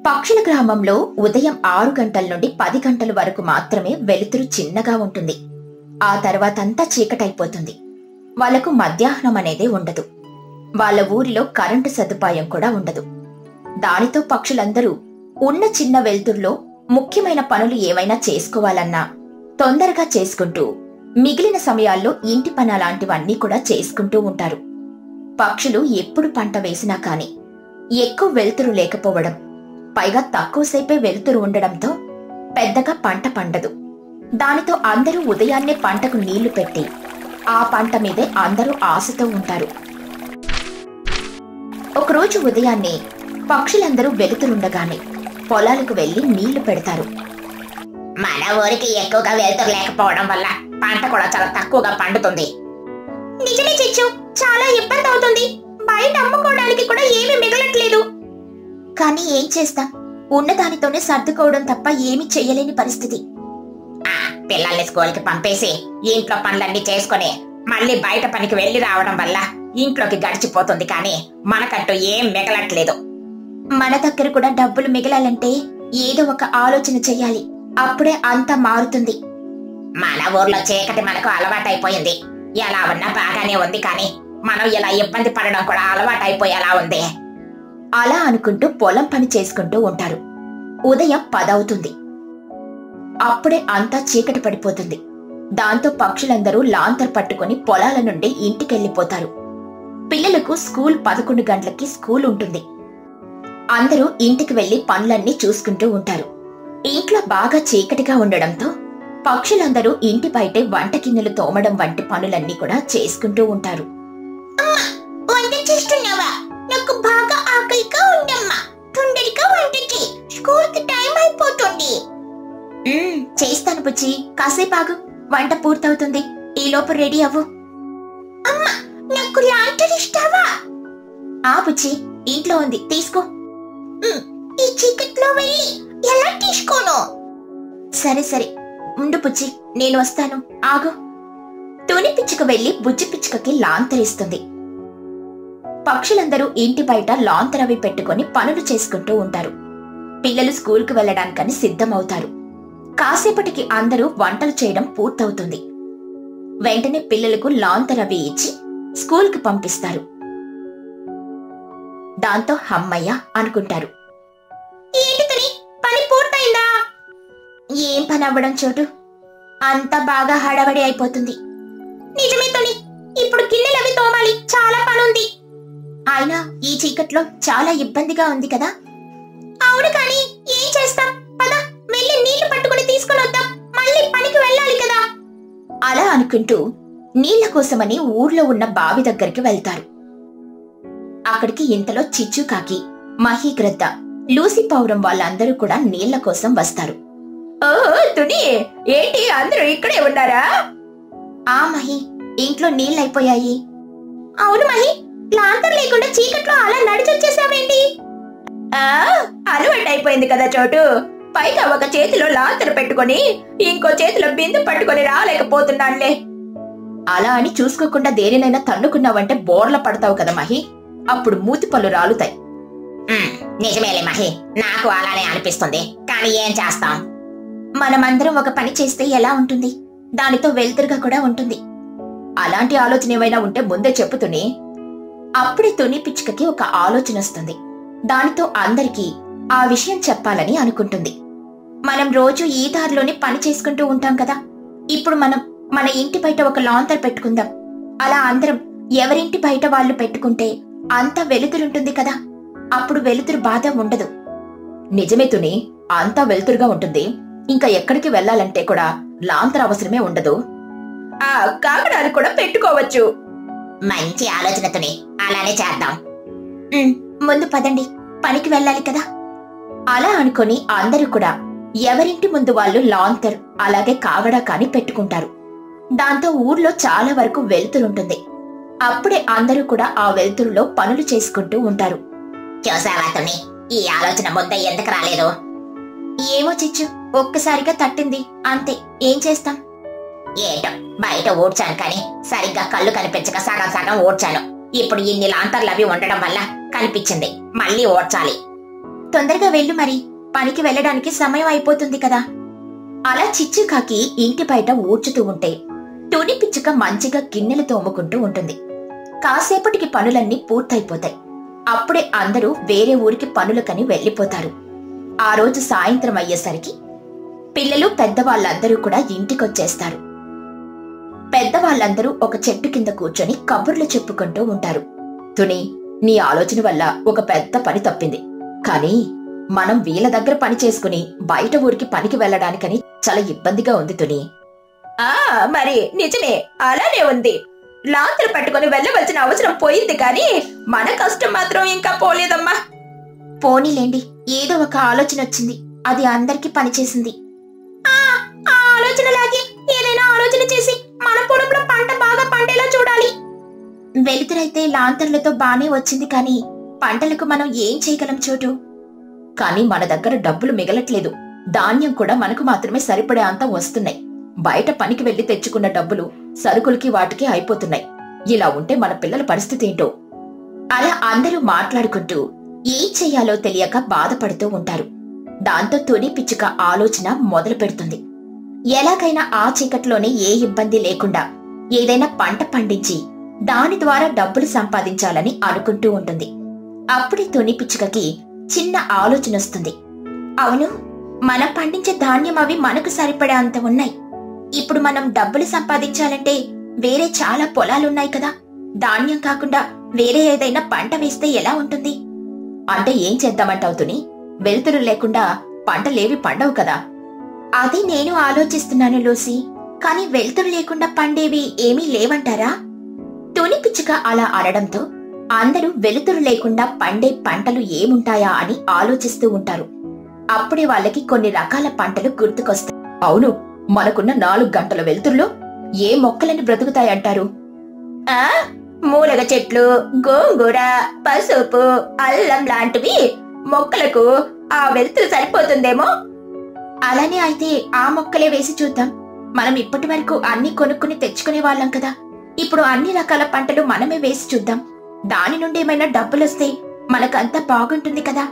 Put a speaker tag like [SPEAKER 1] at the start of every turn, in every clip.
[SPEAKER 1] పక్షుల గ్రామంలో ఉదయం 6 గంటల నుండి 10 గంటల వరకు మాత్రమే వెలుతురు చిన్నగా ఉంటుంది. ఆ తర్వాతంతా చీకటైపోతుంది. వాళ్లకు మధ్యాహ్నం అనేదే ఉండదు. వాళ్ళ ఊరిలో కరెంటు సదుపాయం కూడా ఉండదు. దానితో పక్షులందరూ ఉన్న చిన్న వెలుతురులో ముఖ్యమైన పనులు ఏవైనా చేసుకోవాలన్నా తొందరగా చేసుకుంటూ మిగిలిన సమయాల్లో ఇంటి పని అలాంటివన్నీ కూడా చేసుకుంటూ ఉంటారు. పక్షులు ఎప్పుడు పంట వేసినా కాని ఎక్కువ వెలుతురు లేకపోవడం, పైగా తక్కువసేపే వెలుతురు ఉండడంతో పెద్దగా పంట పండదు. దానితో అందరూ ఉదయాన్నే పంటకు నీళ్లు పెట్టి ఆ పంట మీదే అందరూ ఆశతో ఉంటారు. ఒకరోజు ఉదయాన్నే పక్షులందరూ వెలుతురుండగానే పొలాలకు వెళ్లి నీళ్లు పెడతారు.
[SPEAKER 2] మన ఊరికి ఎక్కువగా వెలుతురు లేకపోవడం వల్ల పంట కూడా చాలా తక్కువగా పండుతుంది.
[SPEAKER 3] నిజమే చిచ్చు, చాలా ఇబ్బంది అవుతుంది. బయట అమ్ముకోవడానికి కూడా ఏమీ మిగలట్లేదు.
[SPEAKER 1] కానీ ఏం చేస్తాం, ఉన్నదానితోనే సర్దుకోవడం తప్ప ఏమీ చెయ్యలేని పరిస్థితి.
[SPEAKER 2] పిల్లల్ని స్కూల్కి పంపేసి ఇంట్లో పనులన్నీ చేసుకుని మళ్ళీ బయట పనికి వెళ్లి రావడం వల్ల ఇంట్లోకి గడిచిపోతుంది. కానీ మనకంటూ ఏం మిగలట్లేదు.
[SPEAKER 1] మన దగ్గర కూడా డబ్బులు మిగలాలంటే ఏదో ఒక ఆలోచన చెయ్యాలి. అప్పుడే అంతా మారుతుంది.
[SPEAKER 2] మన ఊర్లో చీకటి మనకు అలవాటైపోయింది. ఎలా ఉన్నా బాగానే ఉంది, కానీ మనం ఇలా ఇబ్బంది పడడం కూడా అలవాటైపోయేలా ఉంది.
[SPEAKER 1] అలా అనుకుంటూ పొలం పని చేసుకుంటూ ఉంటారు. ఉదయం 10 అవుతుంది. అప్పుడే అంతా చీకటి పడిపోతుంది. దాంతో పక్షులందరూ లాంతర్ పట్టుకుని పొలాల నుండి ఇంటికెళ్లిపోతారు. పిల్లలకు స్కూల్ 11 గంటలకి స్కూల్ ఉంటుంది. అందరూ ఇంటికి వెళ్లి పనులన్నీ చూసుకుంటూ ఉంటారు. ఇంట్లో బాగా చీకటిగా ఉండడంతో పక్షులందరూ ఇంటి బయటే వంట గిన్నెలు తోమడం వంటి పనులన్నీ కూడా చేసుకుంటూ ఉంటారు.
[SPEAKER 3] వంట చేస్తున్నావా? నాకు బాగా ఆకలిగా ఉందమ్మా. తొందరగా వంట చేయి, స్కూల్ కి టైం అయిపోతుంది.
[SPEAKER 1] చేస్తాను బుజ్జి, కాసేపు ఆగు, వంట పూర్తవుతుంది. ఈలోపు రెడీ అవ్వు.
[SPEAKER 3] అమ్మా, నాకు లాంతర్ ఇస్తావా?
[SPEAKER 1] ఆ బుజ్జి, ఇంట్లో ఉంది, తీసుకో.
[SPEAKER 3] ఈ చీకట్లో వెళ్ళి ఎలా తీసుకోను?
[SPEAKER 1] సరే సరే ఉండు బుజ్జి, నేను వస్తాను, ఆగు. తుని పిచ్చుక వెళ్లి బుజ్జి పిచ్చుకకి లాంతరిస్తుంది. పక్షులందరూ ఇంటి బయట లాంతరవి పెట్టుకుని పనులు చేసుకుంటూ ఉంటారు. పిల్లలు స్కూల్కి వెళ్లడానికని సిద్ధమవుతారు. కాసేపటికి అందరూ వంటలు చేయడం పూర్తవుతుంది. వెంటనే పిల్లలకు లాంతరవి ఇచ్చి స్కూల్కి పంపిస్తారు. దాంతో హమ్మయ్య అనుకుంటారు.
[SPEAKER 3] ఏంటి పని పూర్తయిందా?
[SPEAKER 1] ఏం పని అవ్వడం చోటు, అంతా బాగా హడావడి అయిపోతుంది.
[SPEAKER 3] నిజమే తొని, ఇప్పుడు గిన్నెలవి తోమాలి, చాలా పనుంది.
[SPEAKER 1] అయినా ఈ చీకట్లో చాలా ఇబ్బందిగా ఉంది కదా.
[SPEAKER 3] అవును, కానీ ఏం చేస్తాం? పద వెళ్ళి నీళ్లు పట్టుకుని తీసుకుని వద్దాం, మళ్ళీ పనికి వెళ్ళాలి కదా.
[SPEAKER 1] అలా అనుకుంటూ నీళ్ల కోసమని ఊర్లో ఉన్న బావి దగ్గరికి వెళ్తారు. అక్కడికి ఇంతలో చిచ్చుకాకి, మహీగ్రద్ద, లూసి పౌరం వాళ్ళందరూ కూడా నీళ్ల కోసం వస్తారు.
[SPEAKER 3] ఓహో తుని, ఏంటి అందరూ ఇక్కడే ఉన్నారా?
[SPEAKER 1] ఆ మహి, ఇంట్లో నీళ్ళైపోయాయి.
[SPEAKER 3] అవును మహి, లాంతర్ లేకుండా చీకట్లో అలా నడిచొచ్చేసావేంటి?
[SPEAKER 2] అలవాటు అయిపోయింది కదా చోటు. పైగా ఒక చేతిలో లాంతర్ పెట్టుకుని ఇంకో చేతిలో బిందు పట్టుకుని రాలేకపోతున్నానులే.
[SPEAKER 1] అలా అని చూసుకోకుండా దేనినైనా తన్నుకున్నావంటే బోర్ల పడతావు కదా మహి, అప్పుడు మూతి పళ్ళు రాలుతాయి.
[SPEAKER 2] నిజమేలే మహి, నాకు అలానే అనిపిస్తుంది, కానీ ఏం చేస్తాం?
[SPEAKER 1] మనమందరం ఒక పని చేస్తే ఎలా ఉంటుంది? దానితో వెలుతురుగా కూడా ఉంటుంది. అలాంటి ఆలోచన ఏమైనా ఉంటే ముందే చెప్పుతుని. అప్పుడే తుని పిచ్చుకకి ఒక ఆలోచన వస్తుంది. దానితో అందరికీ ఆ విషయం చెప్పాలని అనుకుంటుంది. మనం రోజు ఈ దారిలోనే పని చేసుకుంటూ ఉంటాం కదా, ఇప్పుడు మనం మన ఇంటి బయట ఒక లాంతర్ పెట్టుకుందాం. అలా అందరం ఎవరింటి బయట వాళ్ళు పెట్టుకుంటే అంతా వెలుతురుంటుంది కదా, అప్పుడు వెలుతురు బాధ ఉండదు. నిజమే తుని, అంతా వెలుతురుగా ఉంటుంది. ఇంకా ఎక్కడికి వెళ్లాలంటే కూడా లాంతర్ అవసరమే ఉండదు.
[SPEAKER 2] కాకడాలు కూడా పెట్టుకోవచ్చు.
[SPEAKER 3] మంచి ఆలోచనతోనే, అలానే చేద్దాం.
[SPEAKER 1] ముందు పదండి, పనికి వెళ్ళాలి కదా. అలా అనుకొని అందరూ కూడా ఎవరింటి ముందు వాళ్ళు లాంతర్ అలాగే కాగడా కాని పెట్టుకుంటారు. దాంతో ఊర్లో చాలా వరకు వెలుతురుంటుంది. అప్పుడే అందరూ కూడా ఆ వెలుతురులో పనులు చేసుకుంటూ ఉంటారు.
[SPEAKER 3] చూసావా తుని, ఈ ఆలోచన ముందే ఎందుకు రాలేదు?
[SPEAKER 1] ఏమో చిచ్చు, ఒక్కసారిగా తట్టింది అంతే, ఏం చేస్తాం?
[SPEAKER 3] ఏటో బయట ఊడ్చాను, కానీ సరిగ్గా కళ్ళు కనిపించక సగం సగం ఊడ్చాను. ఇప్పుడు ఇన్ని లాంతర్లు అవి ఉండడం వల్ల కనిపించింది, మళ్ళీ ఓడ్చాలి.
[SPEAKER 1] తొందరగా వెళ్ళు మరి, పనికి వెళ్ళడానికి సమయం అయిపోతుంది కదా. అలా చిచ్చుకాకి ఇంటి బయట ఊడ్చుతూ ఉంటే తుని పిచ్చుక మంచిగా గిన్నెలు తోముకుంటూ ఉంటుంది. కాసేపటికి పనులన్నీ పూర్తయిపోతాయి. అప్పుడే అందరూ వేరే ఊరికి పనులకని వెళ్లిపోతారు. ఆ రోజు సాయంత్రం అయ్యేసరికి పిల్లలు పెద్దవాళ్ళందరూ కూడా ఇంటికొచ్చేస్తారు. పెద్దవాళ్ళందరూ ఒక చెట్టు కింద కూర్చొని కబుర్లు చెప్పుకుంటూ ఉంటారు. తుని, నీ ఆలోచన వల్ల ఒక పెద్ద పని తప్పింది. కానీ మనం వీళ్ళ దగ్గర పని చేసుకుని బయట ఊరికి పనికి వెళ్లడానికని చాలా ఇబ్బందిగా ఉంది తుని.
[SPEAKER 2] మరి నిజమే, అలానే ఉంది. లాంతరు పట్టుకుని వెళ్ళవలసిన అవసరం పోయింది, కానీ మన కష్టం మాత్రం ఇంకా పోలేదమ్మా.
[SPEAKER 1] పోనీలేండి, ఏదో ఒక ఆలోచన వచ్చింది, అది అందరికీ పనిచేసింది.
[SPEAKER 3] ఆ ఆలోచనలాగే ఏదైనా ఆలోచన చేసి మన పొలంలో పంట బాగా పండేలా చూడాలి.
[SPEAKER 1] వెలుతురైతే లాంతర్లతో బానే వచ్చింది, కానీ పంటలకు మనం ఏం చేయగలం చోటు? కానీ మన దగ్గర డబ్బులు మిగలట్లేదు. ధాన్యం కూడా మనకు మాత్రమే సరిపడే అంత వస్తున్నాయి. బయట పనికి వెళ్లి తెచ్చుకున్న డబ్బులు సరుకులకి వాటికి అయిపోతున్నాయి. ఇలా ఉంటే మన పిల్లల పరిస్థితి ఏంటో? అలా అందరూ మాట్లాడుకుంటూ ఏం చెయ్యాలో తెలియక బాధపడుతూ ఉంటారు. దాంతో తుని పిచ్చుక ఆలోచన మొదలు పెడుతుంది. ఎలాగైనా ఆ చీకట్లోనే ఏ ఇబ్బంది లేకుండా ఏదైనా పంట పండించి దాని ద్వారా డబ్బులు సంపాదించాలని అనుకుంటూ ఉంటుంది. అప్పుడే తుని పిచ్చుకకి చిన్న ఆలోచన వస్తుంది. అవును, మనం పండించే ధాన్యం అవి మనకు సరిపడే అంత ఉన్నాయి. ఇప్పుడు మనం డబ్బులు సంపాదించాలంటే వేరే చాలా పొలాలున్నాయి కదా. ధాన్యం కాకుండా వేరే ఏదైనా పంట వేస్తే ఎలా ఉంటుంది? అంటే ఏం చేద్దామంటావు తుని? వెలుతురు లేకుండా పంటలేవి పండవు కదా. అది నేను ఆలోచిస్తున్నాను లూసీ, కానీ వెలుతురు లేకుండా పండేవి ఏమీ లేవంటారా? తుని పిచ్చుక అలా అనడంతో అందరూ వెలుతురు లేకుండా పండే పంటలు ఏముంటాయా అని ఆలోచిస్తూ ఉంటారు. అప్పుడే వాళ్ళకి కొన్ని రకాల పంటలు గుర్తుకొస్తాయి. అవును, మనకున్న 4 గంటల వెలుతురులో ఏ మొక్కలని బ్రతుకుతాయంటారు?
[SPEAKER 2] మూలగ చెట్లు, గోంగూర, పసుపు, అల్లం లాంటివి మొక్కలకు ఆ వెలుతురు సరిపోతుందేమో.
[SPEAKER 1] అలానే అయితే ఆ మొక్కలే వేసి చూద్దాం. మనం ఇప్పటి వరకు అన్ని కొనుక్కుని తెచ్చుకునే వాళ్ళం కదా. ఇప్పుడు అన్ని రకాల పంటలు మనమే వేసి చూద్దాం. దాని నుండి ఏమైనా డబ్బులొస్తే మనకంతా బాగుంటుంది కదా.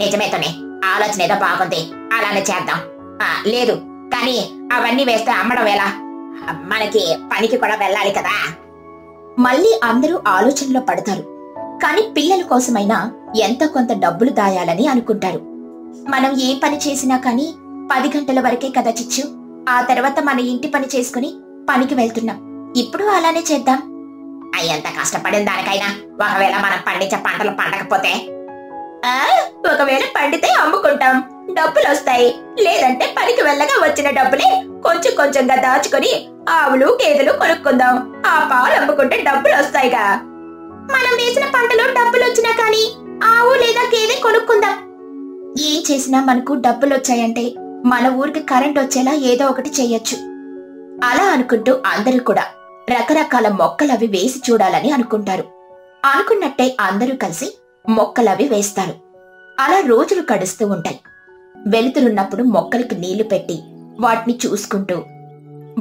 [SPEAKER 2] నిజమే తుని, ఆలోచన ఏదో బాగుంది, అలానే చేద్దాం. లేదు, కానీ అవన్నీ వేస్తే అమ్మడం ఎలా? మనకి పనికి కూడా వెళ్ళాలి కదా.
[SPEAKER 1] మళ్ళీ అందరూ ఆలోచనలో పడతారు. కాని పిల్లల కోసమైనా ఎంతో కొంత డబ్బులు దాయాలని అనుకుంటారు. మనం ఏ పని చేసినా కానీ 10 గంటల వరకే కదా చిచ్చు. ఆ తర్వాత మన ఇంటి పని చేసుకుని పనికి వెళ్తున్నాం. ఇప్పుడు అలానే చేద్దాం.
[SPEAKER 2] అయ్యంత కష్టపడిన దానికైనా ఒకవేళ మనం పండించే పంటలు పండకపోతే? ఒకవేళ పండితే అమ్ముకుంటాం, డబ్బులు వస్తాయి. లేదంటే పనికి వెళ్ళగా వచ్చిన డబ్బులే కొంచెం కొంచెంగా దాచుకుని ఆవులు గేదెలు కొనుక్కుందాం. ఆ పాలు అమ్ముకుంటే డబ్బులు వస్తాయిగా.
[SPEAKER 3] మనం వేసిన పంటలో డబ్బులు వచ్చినా కానీ ఆవు లేదా గేదె కొనుక్కుందాం.
[SPEAKER 1] ఏం చేసినా మనకు డబ్బులొచ్చాయంటే మన ఊరికి కరెంట్ వచ్చేలా ఏదో ఒకటి చెయ్యొచ్చు. అలా అనుకుంటూ అందరూ కూడా రకరకాల మొక్కలవి వేసి చూడాలని అనుకుంటారు. అనుకున్నట్టే అందరూ కలిసి మొక్కలవి వేస్తారు. అలా రోజులు గడుస్తూ ఉంటాయి. వెలుతురున్నప్పుడు మొక్కలకి నీళ్లు పెట్టి వాటిని చూసుకుంటూ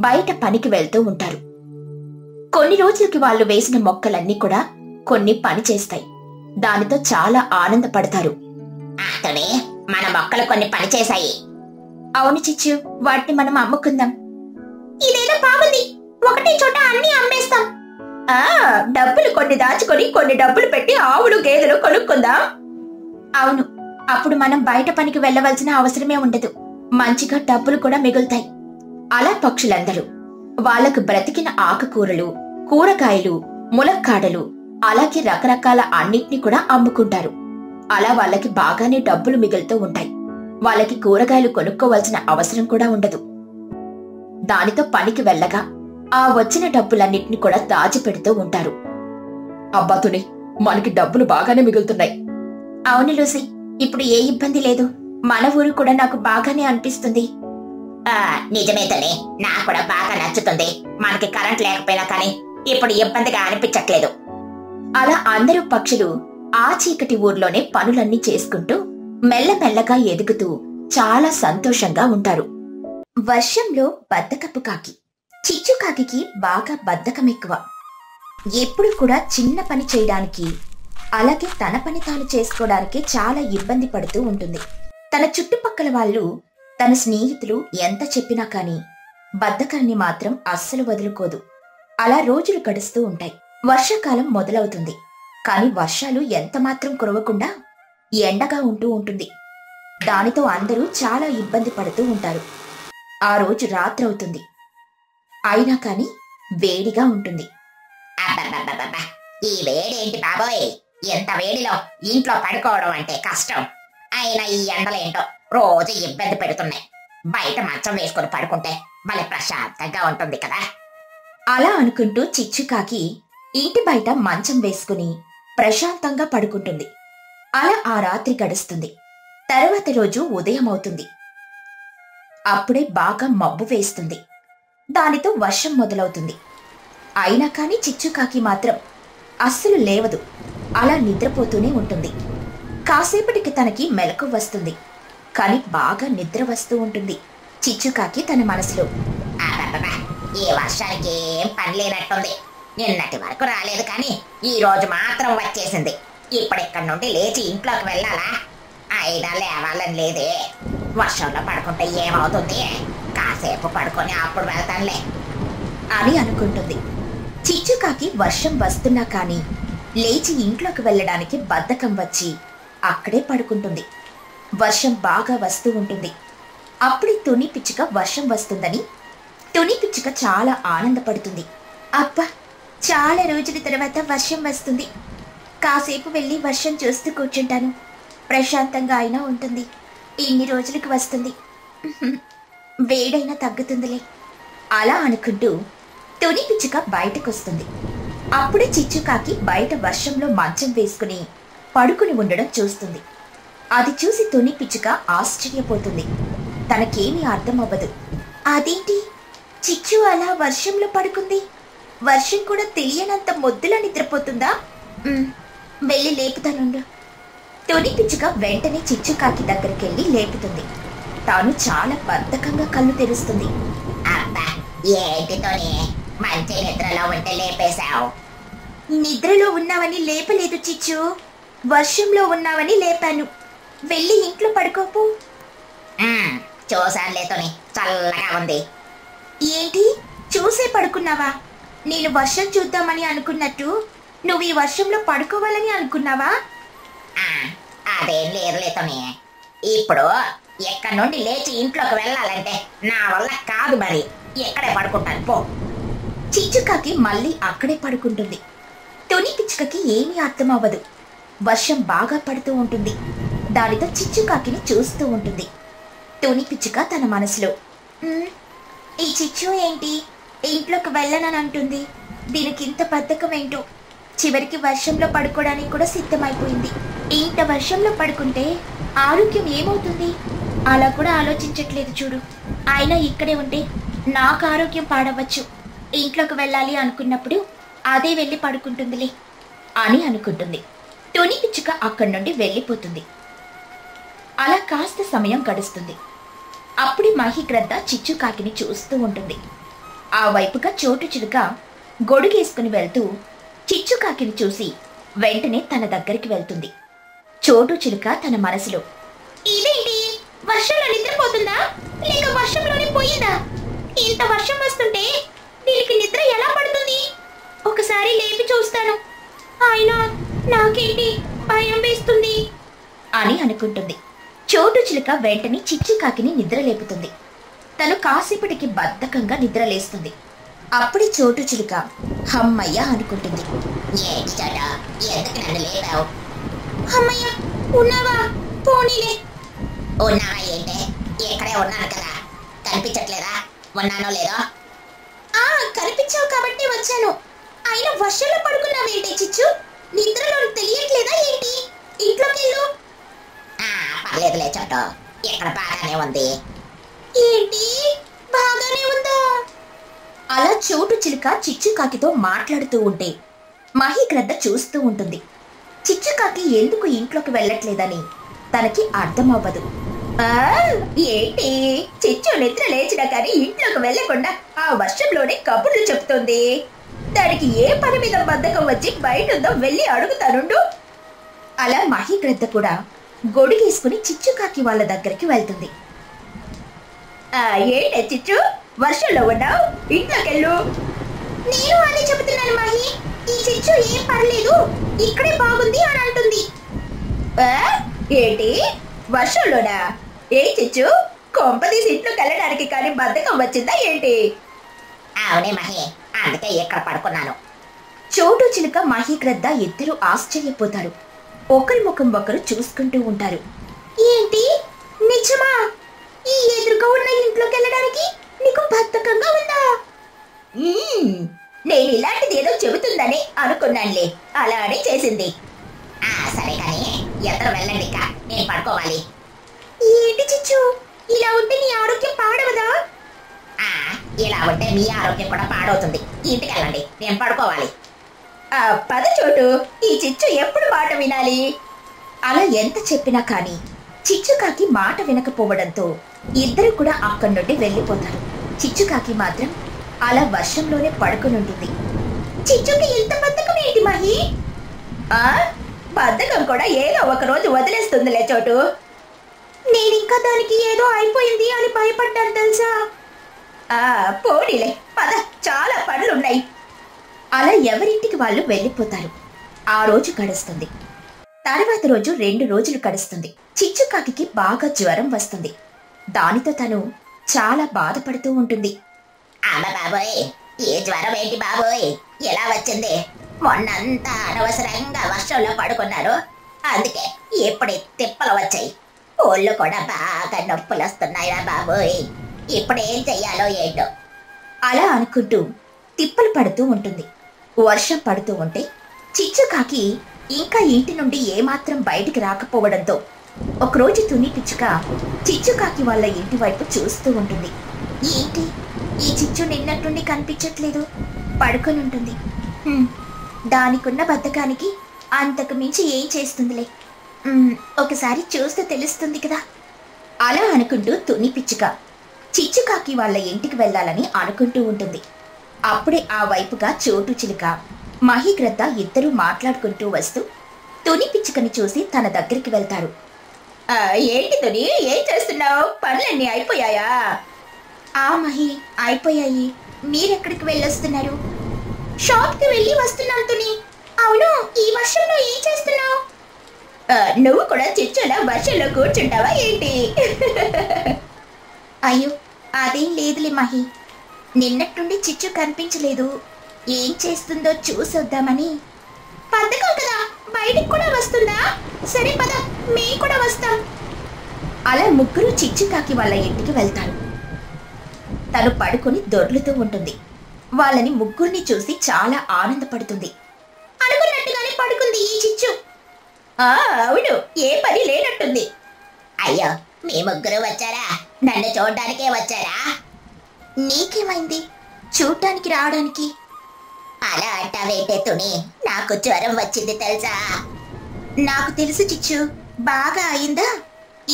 [SPEAKER 1] బయట పనికి వెళ్తూ ఉంటారు. కొన్ని రోజులకి వాళ్ళు వేసిన మొక్కలన్నీ కూడా కొన్ని పని చేస్తాయి. దానితో చాలా ఆనందపడతారు.
[SPEAKER 2] మన మొక్కలు కొన్ని పని చేశాయి.
[SPEAKER 1] అవును చిచ్చు, వాటిని మనం అమ్ముకుందాం.
[SPEAKER 3] ఇదేదో బాగుంది, ఒకటే చోట అన్ని అమ్మేస్తాం.
[SPEAKER 2] డబ్బులు కొన్ని దాచుకొని కొన్ని డబ్బులు పెట్టి ఆవులు గేదెలు కొనుక్కుందాం.
[SPEAKER 1] అవును, అప్పుడు మనం బయట పనికి వెళ్లవలసిన అవసరమే ఉండదు. మంచిగా డబ్బులు కూడా మిగులుతాయి. అలా పక్షులందరూ వాళ్లకు బ్రతికిన ఆకుకూరలు, కూరగాయలు, ములక్కాడలు, అలాగే రకరకాల అన్నిటిని కూడా అమ్ముకుంటారు. అలా వాళ్ళకి బాగానే డబ్బులు మిగులుతూ ఉంటాయి. వాళ్ళకి కూరగాయలు కొనుక్కోవాల్సిన అవసరం కూడా ఉండదు. దానితో పనికి వెళ్ళగా ఆ వచ్చిన డబ్బులన్నిటిని కూడా దాచిపెడుతూ ఉంటారు. అబ్బా తుని, మనకి డబ్బులు బాగానే మిగులుతున్నాయి. అవును లూసీ, ఇప్పుడు ఏ ఇబ్బంది లేదు. మన ఊరు కూడా నాకు బాగానే అనిపిస్తుంది.
[SPEAKER 2] నిజమే తల్లి, నాకు కూడా బాగా నచ్చుతుంది. మనకి కరెంట్ లేకపోయినా కానీ ఇప్పుడు ఇబ్బందిగా అనిపించట్లేదు.
[SPEAKER 1] అలా అందరూ పక్షులు ఆ చీకటి ఊర్లోనే పనులన్నీ చేసుకుంటూ మెల్లమెల్లగా ఎదుగుతూ చాలా సంతోషంగా ఉంటారు. వర్షంలో బద్దకపు కాకి. చిచ్చుకాకి బాగా బద్ధకం ఎక్కువ. ఎప్పుడు కూడా చిన్న పని చేయడానికి అలాగే తన పని తాను చేసుకోవడానికి చాలా ఇబ్బంది పడుతూ ఉంటుంది. తన చుట్టుపక్కల వాళ్ళు, తన స్నేహితులు ఎంత చెప్పినా కానీ బద్ధకాన్ని మాత్రం అస్సలు వదులుకోదు. అలా రోజులు గడుస్తూ ఉంటాయి. వర్షాకాలం మొదలవుతుంది. కాని వర్షాలు ఎంత మాత్రం కురవకుండా ఎండగా ఉంటూ ఉంటుంది. దానితో అందరూ చాలా ఇబ్బంది పడుతూ ఉంటారు. ఆ రోజు రాత్రవుతుంది. అయినా కాని వేడిగా ఉంటుంది.
[SPEAKER 2] అబ్బబ్బబ్బబ్బబ్బా, ఈ వేడేంటి బాబోయ్! ఎంత వేడిలో ఇంట్లో పడుకోవడం అంటే కష్టం. అయినా ఈ ఎండలేంటో రోజు ఇబ్బంది పెడుతున్నాయి. బయట మంచం వేసుకొని పడుకుంటే భలే ప్రశాంతంగా ఉంటుంది కదా.
[SPEAKER 1] అలా అనుకుంటూ చిచ్చుకాకి ఇంటి బయట మంచం వేసుకుని ప్రశాంతంగా పడుకుంటుంది. అలా ఆ రాత్రి గడుస్తుంది. తరువాత రోజు ఉదయం అవుతుంది. అప్పుడే బాగా మబ్బు వేస్తుంది. దానితో వర్షం మొదలవుతుంది. అయినా కాని చిచ్చుకాకి మాత్రం అస్సలు లేవదు. అలా నిద్రపోతూనే ఉంటుంది. కాసేపటికి తనకి మెలకు వస్తుంది. కాని బాగా నిద్ర వస్తూ ఉంటుంది. చిచ్చుకాకి తన మనసులో,
[SPEAKER 2] అబ్బబ్బబ్బా, ఈ వర్షానికి ఏం పని లేనట్టుంది. నిన్నటి వరకు రాలేదు కానీ ఈ రోజు మాత్రం వచ్చేసింది. ఇప్పుడిక్కడి నుండి లేచి ఇంట్లోకి వెళ్ళాలా? అయినా లేవాలని లేదే. వర్షంలో పడుకుంటే ఏమవుతుంది? కాసేపు పడుకొని అప్పుడు వెళ్తానులే
[SPEAKER 1] అని అనుకుంటుంది. చిచ్చుకాకి వర్షం వస్తున్నా కాని లేచి ఇంట్లోకి వెళ్ళడానికి బద్ధకం వచ్చి అక్కడే పడుకుంటుంది. వర్షం బాగా వస్తూ ఉంటుంది. అప్పుడే తుని పిచ్చుక వర్షం వస్తుందని తుని పిచ్చుక చాలా ఆనందపడుతుంది. అబ్బా, చాలా రోజుల తర్వాత వర్షం వస్తుంది. కాసేపు వెళ్ళి వర్షం చూస్తూ కూర్చుంటాను. ప్రశాంతంగా అయినా ఉంటుంది. ఇన్ని రోజులకు వస్తుంది. వేడైనా తగ్గుతుందిలే అలా అనుకుంటూ తుని పిచ్చుక బయటకొస్తుంది. అప్పుడే చిచ్చుకాకి బయట వర్షంలో మంచం వేసుకుని పడుకుని ఉండడం చూస్తుంది. అది చూసి తుని పిచ్చుక ఆశ్చర్యపోతుంది. తనకేమీ అర్థం అవ్వదు. అదేంటి, చిచ్చు అలా వర్షంలో పడుకుంది? వర్షం కూడా తెలియనంత మొద్దులా నిద్రపోతుందా? వెళ్ళి లేపుతానుండు. తుని పిచ్చుక వెంటనే చిచ్చుకాకి దగ్గరికెళ్ళి లేపుతుంది. తాను చాలా బద్ధకంగా కళ్ళు తెరుస్తుంది.
[SPEAKER 2] అబ్బా, ఏంటితోనే మంచి నిద్రలో ఉంటే లేపేశావు?
[SPEAKER 1] నిద్రలో ఉన్నావని లేపలేదు చిచ్చు, వర్షంలో ఉన్నావని లేపాను. వెళ్ళి ఇంట్లో పడుకోపు.
[SPEAKER 2] చూసానులేతోని, చల్లగా ఉంది.
[SPEAKER 1] ఏంటి, చూసే పడుకున్నావా? నేను వర్షం చూద్దామని అనుకున్నట్టు నువ్వు ఈ వర్షంలో పడుకోవాలని అనుకున్నావా?
[SPEAKER 2] అదేం లేదులేతోని. ఇప్పుడు ఎక్కడి నుండి లేచి ఇంట్లోకి వెళ్ళాలంటే నా వల్ల కాదు. మరి ఎక్కడే పడుకుంటాను పో.
[SPEAKER 1] చిచ్చుకాకి మళ్ళీ అక్కడే పడుకుంటుంది. తుని పిచ్చుకకి ఏమీ అర్థం అవ్వదు. వర్షం బాగా పడుతూ ఉంటుంది. దానితో చిచ్చుకాకిని చూస్తూ ఉంటుంది. తుని పిచ్చుక తన మనసులో, ఈ చిచ్చు ఏంటి ఇంట్లోకి వెళ్ళనని అంటుంది? దీనికి ఇంత బద్ధకం ఏంటో. చివరికి వర్షంలో పడుకోవడానికి కూడా సిద్ధమైపోయింది. ఇంత వర్షంలో పడుకుంటే ఆరోగ్యం ఏమవుతుంది? అలా కూడా ఆలోచించట్లేదు చూడు. అయినా ఇక్కడే ఉంటే నాకు ఆరోగ్యం పాడవచ్చు. ఇంట్లోకి వెళ్ళాలి అనుకున్నప్పుడు అదే వెళ్ళి పడుకుంటుందిలే అని అనుకుంటుంది. తుని పిచ్చుక అక్కడి నుండి వెళ్ళిపోతుంది. అలా కాస్త సమయం గడుస్తుంది. అప్పుడే మహిగ్రద్ద చిచ్చుకాకిని చూస్తూ ఉంటుంది. ఆ వైపుగా చోటు చిలుక గొడుగేసుకుని వెళ్తూ చిచ్చుకాకిని చూసి వెంటనే తన దగ్గరికి వెళ్తుంది. చోటు చిలుక తన మనసులో, ఇదేంటి, వర్షంలో నిద్రపోతుందా లేక వర్షంలోనే పోయిందా? ఇంత వర్షం వస్తుంటే దీనికి నిద్ర ఎలా పడుతుంది? ఒకసారి లేపి చూస్తాను. అయినా నాకేంటి భయం వేస్తుంది అని అనుకుంటుంది. చోటు చిలుక వెంటనే చిచ్చుకాకిని నిద్రలేపుతుంది. తను కాసేపటికి బద్ధకంగా నిద్రలేస్తుంది. అప్పుడే చోటు చిలుక హమ్మయ్య అనుకుంటుంది.
[SPEAKER 2] ఏంటి చోట, ఎందుకు నన్ను లేపావు?
[SPEAKER 1] హమ్మయ్య, ఉన్నావా? పోనీలే.
[SPEAKER 2] ఉన్నావా ఏంటే? ఇక్కడే ఉన్నాను కదా, కనిపించట్లేదా? ఉన్నానో లేదో?
[SPEAKER 1] కనిపించావు కాబట్టి వచ్చాను. అయినా వర్షంలో పడుకున్నావేంటి చిచ్చు? నిద్రలో తెలియట్లేదా ఏంటి? ఇంట్లోకి వెళ్ళు.
[SPEAKER 2] పర్లేదులే చోట, ఇక్కడ బాగానే ఉంది.
[SPEAKER 1] ఏంటి, బాగానే ఉందా? అలా చోటు చిలుక చిచ్చుకాకితో మాట్లాడుతూ ఉంటే మహిగ్రద్ద చూస్తూ ఉంటుంది. చిచ్చుకాకి ఎందుకు ఇంట్లోకి వెళ్ళట్లేదని తనకి అర్థం అవ్వదు. ఏంటి, చిచ్చు నిద్ర లేచినా కానీ ఇంట్లోకి వెళ్లకుండా ఆ వర్షంలోనే కబుర్లు చెప్తుంది. దానికి ఏ పని మీద బద్ధకం వచ్చి బయట ఉందో వెళ్ళి అడుగుతానుండు అలా మహిగ్రద్ద కూడా గొడుగేసుకుని చిచ్చుకాకి వాళ్ళ దగ్గరికి వెళ్తుంది.
[SPEAKER 2] ఏంటే చిచ్చు, వర్షంలో ఉన్నావు, ఇంట్లోకెళ్ళు.
[SPEAKER 3] నేను అదే చెబుతున్నాను మహి. ఈ చిచ్చు ఏం పర్లేదు, ఇక్కడే బాగుంది అని అంటుంది.
[SPEAKER 2] ఏంటి వర్షంలోనా? ఏ చిచ్చు, కొంపదీసి ఇంట్లోకి వెళ్ళడానికి కానీ బద్ధకం వచ్చిందా ఏంటి?
[SPEAKER 3] అవునే మహి, అందుకే ఇక్కడ పడుకున్నాను.
[SPEAKER 1] చోటు చిలుక మహిగ్రద్ద ఇద్దరు ఆశ్చర్యపోతారు. ఒకరి ముఖం ఒకరు చూసుకుంటూ ఉంటారు.
[SPEAKER 3] ఏంటి, నిజమా? ఈ ఎదురుగా ఉన్న ఇంట్లోకి వెళ్ళడానికి నీకు బద్ధకంగా ఉందా?
[SPEAKER 2] నేను ఇలాంటిది ఏదో చెబుతుందని అనుకున్నానులే, అలా అని చేసింది.
[SPEAKER 3] సరే కానీ ఎద్దరు వెళ్ళండి, ఇక నేను పడుకోవాలి.
[SPEAKER 2] ఏంటి చిచ్చు, ఇలా ఉంటే నీ ఆరోగ్యం పాడవదా?
[SPEAKER 3] ఇలా ఉంటే మీ ఆరోగ్యం కూడా పాడవుతుంది. ఇంటికి వెళ్ళండి, నేను పడుకోవాలి.
[SPEAKER 2] పద చోటు, ఈ చిచ్చు ఎప్పుడు మాట వినాలి?
[SPEAKER 1] అలా ఎంత చెప్పినా కానీ చిచ్చుకాకి మాట వినకపోవడంతో ఇద్దరు కూడా అక్కడి నుండి వెళ్ళిపోతారు. చిచ్చుకాకి మాత్రం అలా వర్షంలోనే పడుకునుంటుంది.
[SPEAKER 2] చిచ్చుకి ఇంత బద్ధకం ఏంటి మహి? బద్ధకం కూడా ఏదో ఒక రోజు వదిలేస్తుందిలే చోటు.
[SPEAKER 3] నేనింకా దానికి ఏదో అయిపోయింది అని భయపడ్డాను తెలుసా.
[SPEAKER 2] పోనీలే, పద, చాలా పనులున్నాయి.
[SPEAKER 1] అలా ఎవరింటికి వాళ్ళు వెళ్ళిపోతారు. ఆ రోజు గడుస్తుంది. తర్వాత రోజు 2 రోజులు గడుస్తుంది. చిచ్చుకాకి బాగా జ్వరం వస్తుంది. దానితో తను చాలా బాధపడుతూ ఉంటుంది.
[SPEAKER 3] అమ్మ బాబోయ్, ఏ జ్వరం ఏంటి బాబోయ్, ఎలా వచ్చింది? మొన్నంతా అనవసరంగా వర్షంలో పడుకున్నారు, అందుకే ఇప్పుడు తిప్పలు వచ్చాయి. ఒళ్ళు కూడా బాగా నొప్పులు వస్తున్నాయిరా బాబోయ్. ఇప్పుడు ఏం చెయ్యాలో ఏంటో.
[SPEAKER 1] అలా అనుకుంటూ తిప్పలు పడుతూ ఉంటుంది. వర్షం పడుతూ ఉంటే చిచ్చుకాకి ఇంకా ఇంటి నుండి ఏమాత్రం బయటికి రాకపోవడంతో ఒకరోజు తుని పిచ్చుక చిచ్చుకాకి వాళ్ళ ఇంటి వైపు చూస్తూ ఉంటుంది. ఏంటి, ఈ చిచ్చు నిన్నట్టుండి కనిపించట్లేదు, పడుకొని ఉంటుంది. దానికున్న బద్ధకానికి అంతకు మించి ఏం చేస్తుందిలే, ఒకసారి చూస్తే తెలుస్తుంది కదా. అలా అనుకుంటూ తుని పిచ్చుక చిచ్చుకాకి వాళ్ళ ఇంటికి వెళ్ళాలని అనుకుంటూ ఉంటుంది. అప్పుడే ఆ వైపుగా చోటు చిలుక మహిగ్రద్ద ఇద్దరూ మాట్లాడుకుంటూ వస్తూ తుని పిచ్చుకని చూసి తన దగ్గరికి వెళ్తారు.
[SPEAKER 2] ఏంటి తుని, ఏం చేస్తున్నావు? పనులన్నీ అయిపోయాయా?
[SPEAKER 1] మహి, అయిపోయాయి. మీరెక్కడికి వెళ్ళొస్తున్నారు?
[SPEAKER 3] షాప్కి వెళ్ళి వస్తున్నాను తుని. అవును, ఈ వర్షంలో ఏం చేస్తున్నావు?
[SPEAKER 2] నువ్వు కూడా చిచ్చులా వర్షంలో కూర్చుంటావా ఏంటి?
[SPEAKER 1] అయ్యో, అదేం లేదులే మహి, నిన్నట్టుండి చిచ్చు కనిపించలేదు, ఏం చేస్తుందో చూసొద్దామని.
[SPEAKER 3] బద్ధకం కదా, బయటికి కూడా వస్తుందా? సరే పద, మేము కూడా వస్తాం.
[SPEAKER 1] అలా ముగ్గురు చిచ్చుకాకి వాళ్ళ ఇంటికి వెళ్తారు. తను పడుకొని దొర్లుతూ ఉంటుంది. వాళ్ళని ముగ్గురిని చూసి చాలా ఆనందపడుతుంది.
[SPEAKER 3] అనుకున్నట్టుగానే పడుకుంది ఈ చిచ్చు.
[SPEAKER 2] అవును, ఏ పని లేనట్టుంది.
[SPEAKER 3] అయ్యో, మీ ముగ్గురు వచ్చారా? నన్ను చూడడానికే వచ్చారా?
[SPEAKER 1] నీకేమైంది చూడటానికి రావడానికి?
[SPEAKER 3] అలా అంటావేంటే తుని, నాకు జ్వరం వచ్చింది తెలుసా.
[SPEAKER 1] నాకు తెలుసు చిచ్చు, బాగా అయిందా?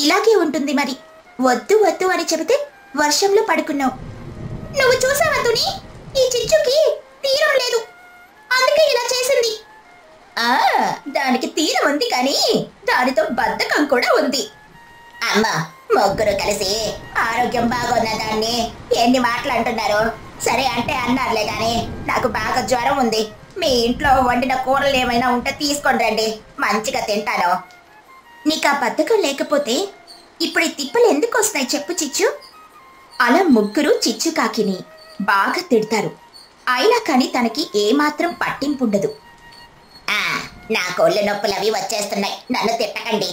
[SPEAKER 1] ఇలాగే ఉంటుంది మరి. వద్దు వద్దు అని చెబితే వర్షంలో పడుకున్నావు.
[SPEAKER 3] నువ్వు చూసావా తుని, ఈ చిచ్చుకి తీరం లేదు, అందుకే ఇలా చేసింది.
[SPEAKER 2] దానికి తీరం ఉంది కానీ దానితో బద్ధకం కూడా ఉంది.
[SPEAKER 3] అమ్మా, ముగ్గురు కలిసి ఆరోగ్యం బాగున్న దాన్ని ఎన్ని మాటలు అంటున్నారు? సరే అంటే అన్నారులే గాని నాకు బాగా జ్వరం ఉంది. మీ ఇంట్లో వండిన కూరలు ఏమైనా ఉంటే తీసుకొని రండి, మంచిగా తింటాను.
[SPEAKER 1] నీకు ఆ బద్ధకం లేకపోతే ఇప్పుడు ఈ తిప్పలు ఎందుకు వస్తాయి చెప్పు చిచ్చు. అలా ముగ్గురు చిచ్చుకాకిని బాగా తిడతారు. అయినా కానీ తనకి ఏమాత్రం పట్టింపుండదు.
[SPEAKER 3] నా కొళ్ళు నొప్పులు అవి వచ్చేస్తున్నాయి, నన్ను తిట్టకండి.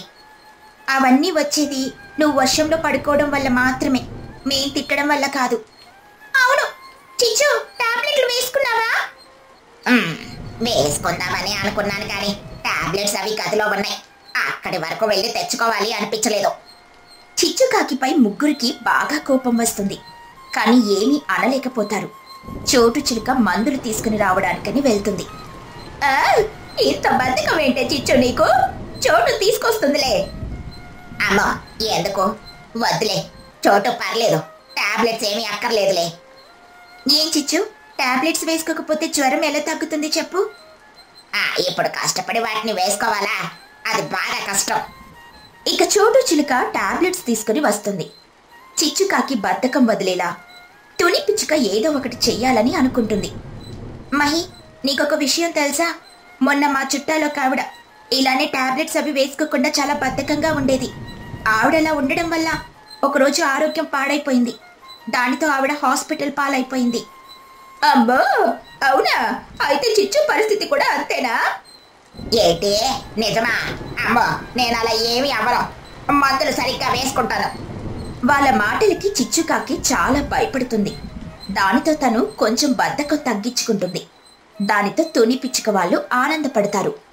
[SPEAKER 1] అవన్నీ వచ్చేది నువ్వు వర్షంలో పడుకోవడం వల్ల మాత్రమే, మేం తిట్టడం వల్ల కాదు.
[SPEAKER 3] అవును చిచ్చు, టాబ్లెట్లు వేసుకున్నావా? వేసుకుందామని అనుకున్నాను కానీ టాబ్లెట్స్ అవి గదిలో ఉన్నాయి, అక్కడి వరకు వెళ్ళి తెచ్చుకోవాలి అనిపించలేదు.
[SPEAKER 1] చిచ్చుకాకిపై ముగ్గురికి బాగా కోపం వస్తుంది. కానీ ఏమీ అనలేకపోతారు. చోటు చిలుక మందులు తీసుకుని రావడానికని వెళ్తుంది.
[SPEAKER 2] ఇంత బద్ధకం ఏంటే చిచ్చు నీకు? చోటు తీసుకొస్తుందిలే.
[SPEAKER 3] అమ్మో, ఎందుకు? వద్దులే, చోటు పర్లేదు, టాబ్లెట్స్ ఏమీ అక్కర్లేదులే.
[SPEAKER 1] ఏం చిచ్చు, టాబ్లెట్స్ వేసుకోకపోతే జ్వరం ఎలా తగ్గుతుంది చెప్పు.
[SPEAKER 3] ఇప్పుడు కష్టపడి వాటిని వేసుకోవాలా? అది బాగా కష్టం.
[SPEAKER 1] ఇక చోటు చిలుక టాబ్లెట్స్ తీసుకుని వస్తుంది. చిచ్చుకాకి బద్ధకం వదిలేలా తుని పిచ్చుక ఏదో ఒకటి చెయ్యాలని అనుకుంటుంది. మహి, నీకొక విషయం తెలుసా? మొన్న మా చుట్టాలో ఆవిడ ఇలానే టాబ్లెట్స్ అవి వేసుకోకుండా చాలా బద్ధకంగా ఉండేది. ఆవిడలా ఉండడం వల్ల ఒకరోజు ఆరోగ్యం పాడైపోయింది. దానితో ఆవిడ హాస్పిటల్ పాలైపోయింది.
[SPEAKER 2] అమ్మో, అవునా? అయితే చిచ్చు పరిస్థితి కూడా అంతేనా?
[SPEAKER 3] ఏంటి, నిజమా? అమ్మో, నేను అలా ఏమీ అవ్వను. మందులు సరిగ్గా వేసుకుంటాను.
[SPEAKER 1] వాళ్ళ మాటలకి చిచ్చుకాకి చాలా భయపడుతుంది. దానితో తను కొంచెం బద్ధకం తగ్గించుకుంటుంది. దానితో తుని పిచ్చుక వాళ్ళు ఆనందపడతారు.